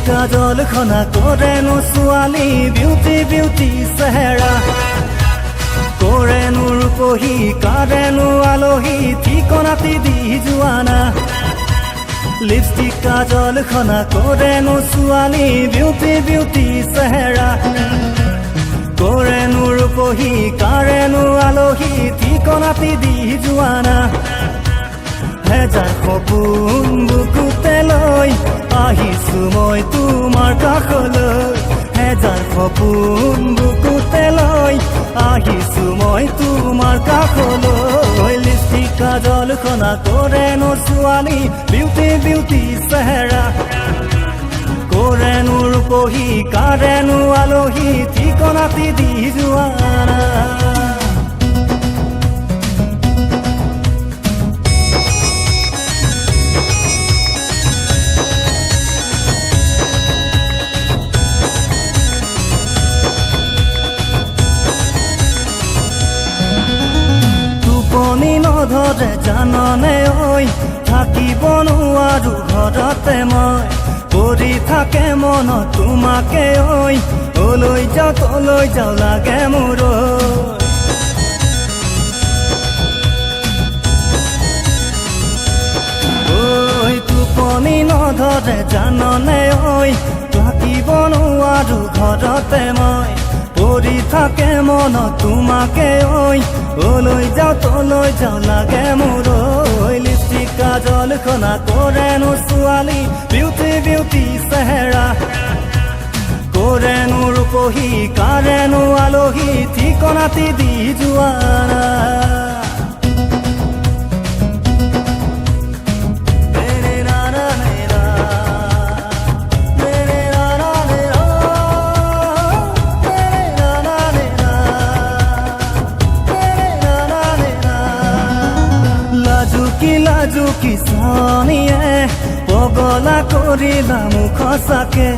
কাজল খনা কৰেনো ছোৱালী beauty beauty চেহেৰা কৰেনো ৰূপহী কাৰেনো আলহী ঠিকনাতি দি যোৱানা লিপষ্টিক কাজল খনা কৰেনো ছোৱালী বিউটি বিউটি চেহেৰা কৰেনো ৰূপহী কাৰেনো আলহী ঠিকনাতি দি যোৱানা হেজাৰ সপোন বুকুতে লৈ আহিছো মই তোমাৰ কাষলৈ হেজাৰ সপোন বুকুতে লৈ আহিছো মই তোমাৰ কাষলৈ লিপষ্টিক কাজল খনা কৰেনো ছোৱালী বিউটি বিউটি চেহেৰা কৰেনো ৰূপহী কাৰেনো আলহী ঠিকনাতি দি যোৱানা টোপনি নধৰে জাননে ঐ থাকিব নোৱাৰো ঘৰতে মই পৰি থাকে মন তোমাকে ঐ অলৈ যাওঁ তলৈ যাওঁ লাগে মোৰ ঐ টোপনি নধৰে জাননে ঐ থাকিব নোৱাৰো ঘৰতে মই পৰি থাকে মন তোমাকে ঐ অলৈ যাওঁ তলৈ যাওঁ লাগে মোৰ লিপষ্টিক কাজল খনা কৰেনো ছোৱালী বিউটি বিউটি চেহেৰা কৰেনো ৰূপহী কাৰেনো আলহী ঠিকনাতি দি যোৱানা লাজুকি চানিয়ে পগলা কৰিলা মুখ চাকে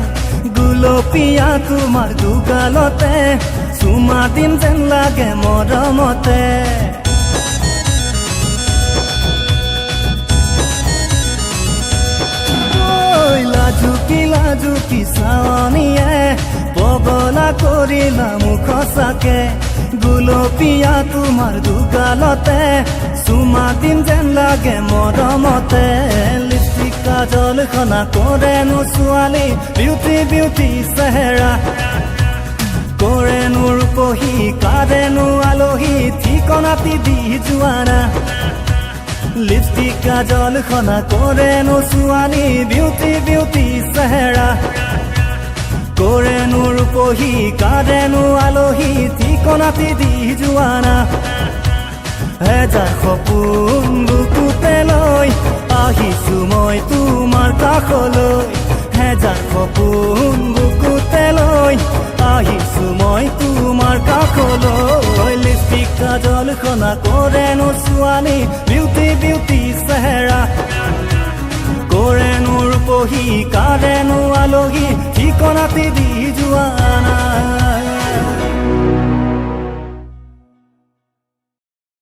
গুলপীয়া তোমাৰ দুগালতে চুমা দিম যেন লাগে মৰমতে লাজুকি চানিয়ে পগলা কৰিলা মুখ চাকে গুলপীয়া তোমাৰ দুগালতে চুমা দিম যেন লাগে মৰমতে লিপষ্টিক কাজল খনা কৰেনো ছোৱালী বিউটি বিউটি চেহেৰা কৰেনো ৰূপহী কাৰেনো আলহী ঠিকনাতি দি যোৱানা লিপষ্টিক কাজল খনা কৰেনো ছোৱালী বিউটি বিউটি চেহেৰা কৰেনো ৰূপহী কাৰেনো আলহী ঠিকনাতি দি যোৱানা হেজাৰ সপোন বুকুতে লৈ আহিছো মই তোমাৰ কাষলৈ হেজাৰ সপোন বুকুতে লৈ আহিছো মই তোমাৰ কাষলৈ লিপষ্টিক কাজল খনা কৰেনো ছোৱালী বিউটি বিউটি চেহেৰা কৰেনো ৰূপহী কাৰেনো আলহী ঠিকনাতি দি যোৱানা